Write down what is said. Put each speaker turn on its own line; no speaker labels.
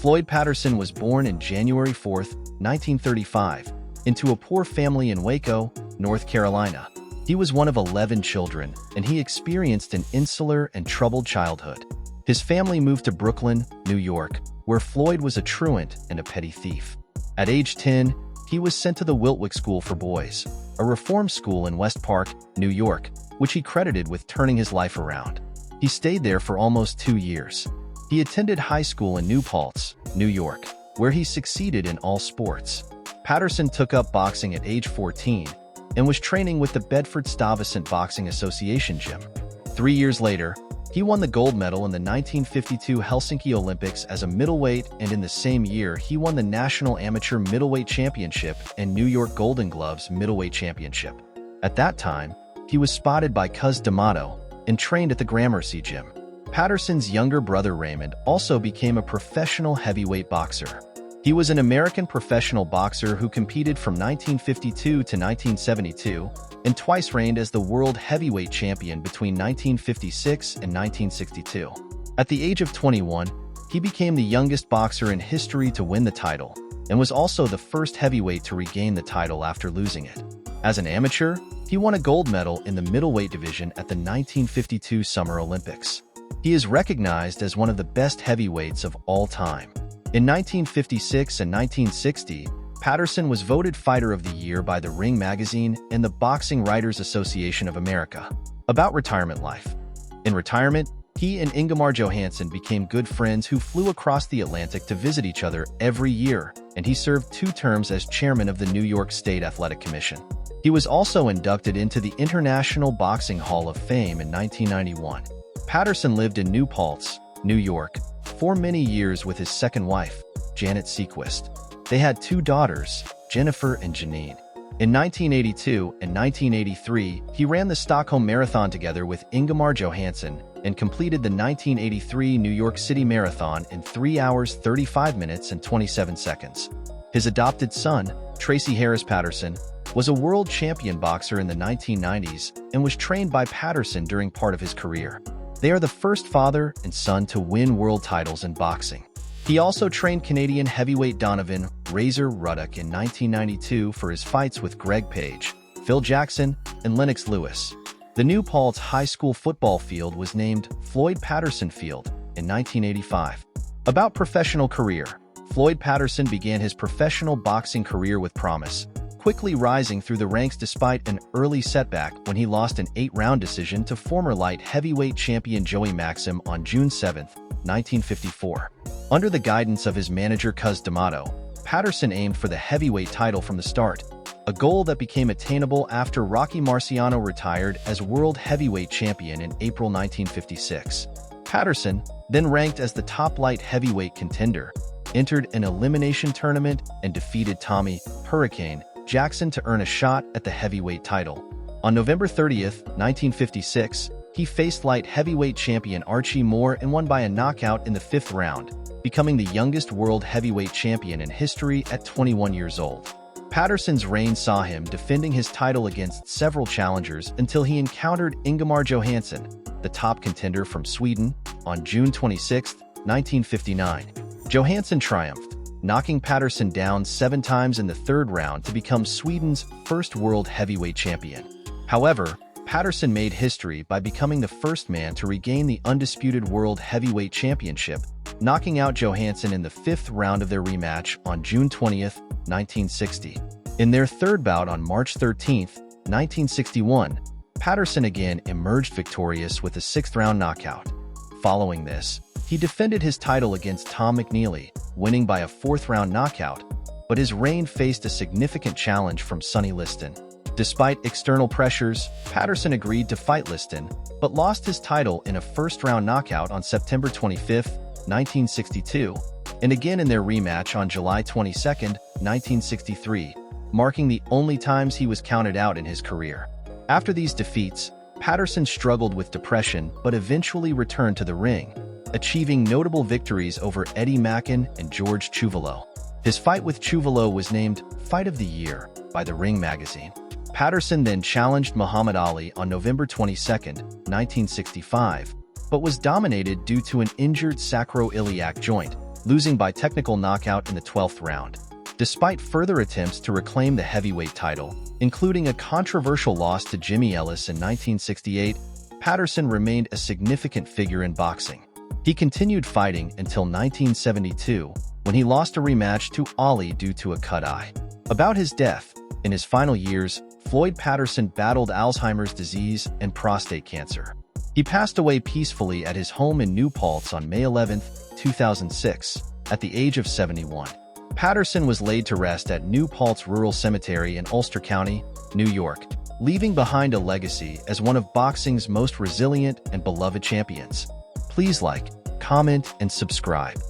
Floyd Patterson was born on January 4, 1935, into a poor family in Waco, North Carolina. He was one of 11 children, and he experienced an insular and troubled childhood. His family moved to Brooklyn, New York, where Floyd was a truant and a petty thief. At age 10, he was sent to the Wiltwick School for Boys, a reform school in West Park, New York, which he credited with turning his life around. He stayed there for almost 2 years. He attended high school in New Paltz, New York, where he succeeded in all sports. Patterson took up boxing at age 14 and was training with the Bedford-Stuyvesant Boxing Association gym. 3 years later, he won the gold medal in the 1952 Helsinki Olympics as a middleweight, and in the same year he won the National Amateur Middleweight Championship and New York Golden Gloves Middleweight Championship. At that time, he was spotted by Cus D'Amato and trained at the Gramercy gym. Patterson's younger brother Raymond also became a professional heavyweight boxer. He was an American professional boxer who competed from 1952 to 1972 and twice reigned as the world heavyweight champion between 1956 and 1962. At the age of 21, he became the youngest boxer in history to win the title and was also the first heavyweight to regain the title after losing it. As an amateur, he won a gold medal in the middleweight division at the 1952 Summer Olympics. He is recognized as one of the best heavyweights of all time. In 1956 and 1960, Patterson was voted Fighter of the Year by the Ring magazine and the Boxing Writers Association of America. About retirement life. In retirement, he and Ingemar Johansson became good friends who flew across the Atlantic to visit each other every year, and he served 2 terms as chairman of the New York State Athletic Commission. He was also inducted into the International Boxing Hall of Fame in 1991. Patterson lived in New Paltz, New York, for many years with his second wife, Janet Sequist. They had 2 daughters, Jennifer and Janine. In 1982 and 1983, he ran the Stockholm Marathon together with Ingemar Johansson and completed the 1983 New York City Marathon in 3 hours 35 minutes and 27 seconds. His adopted son, Tracy Harris Patterson, was a world champion boxer in the 1990s and was trained by Patterson during part of his career. They are the first father and son to win world titles in boxing. He also trained Canadian heavyweight Donovan "Razor" Ruddock in 1992 for his fights with Greg Page, Phil Jackson, and Lennox Lewis. The New Paltz High School football field was named Floyd Patterson Field in 1985. About professional career. Floyd Patterson began his professional boxing career with promise, quickly rising through the ranks despite an early setback when he lost an 8-round decision to former light heavyweight champion Joey Maxim on June 7, 1954. Under the guidance of his manager Cus D'Amato, Patterson aimed for the heavyweight title from the start, a goal that became attainable after Rocky Marciano retired as world heavyweight champion in April 1956. Patterson, then ranked as the top light heavyweight contender, entered an elimination tournament and defeated Tommy "Hurricane" Jackson to earn a shot at the heavyweight title. On November 30, 1956, he faced light heavyweight champion Archie Moore and won by a knockout in the 5th round, becoming the youngest world heavyweight champion in history at 21 years old. Patterson's reign saw him defending his title against several challengers until he encountered Ingemar Johansson, the top contender from Sweden, on June 26, 1959. Johansson triumphed, knocking Patterson down 7 times in the 3rd round to become Sweden's first world heavyweight champion. However, Patterson made history by becoming the first man to regain the undisputed world heavyweight championship, knocking out Johansson in the 5th round of their rematch on June 20, 1960. In their 3rd bout on March 13, 1961, Patterson again emerged victorious with a 6th round knockout. Following this, he defended his title against Tom McNeely, winning by a 4th round knockout, but his reign faced a significant challenge from Sonny Liston. Despite external pressures, Patterson agreed to fight Liston, but lost his title in a 1st round knockout on September 25, 1962, and again in their rematch on July 22, 1963, marking the only times he was counted out in his career. After these defeats, Patterson struggled with depression but eventually returned to the ring, achieving notable victories over Eddie Mackin and George Chuvalo. His fight with Chuvalo was named Fight of the Year by the Ring magazine. Patterson then challenged Muhammad Ali on November 22, 1965, but was dominated due to an injured sacroiliac joint, losing by technical knockout in the 12th round. Despite further attempts to reclaim the heavyweight title, including a controversial loss to Jimmy Ellis in 1968, Patterson remained a significant figure in boxing. He continued fighting until 1972, when he lost a rematch to Ali due to a cut eye. About his death, in his final years, Floyd Patterson battled Alzheimer's disease and prostate cancer. He passed away peacefully at his home in New Paltz on May 11, 2006, at the age of 71. Patterson was laid to rest at New Paltz Rural Cemetery in Ulster County, New York, leaving behind a legacy as one of boxing's most resilient and beloved champions. Please like, comment, and subscribe.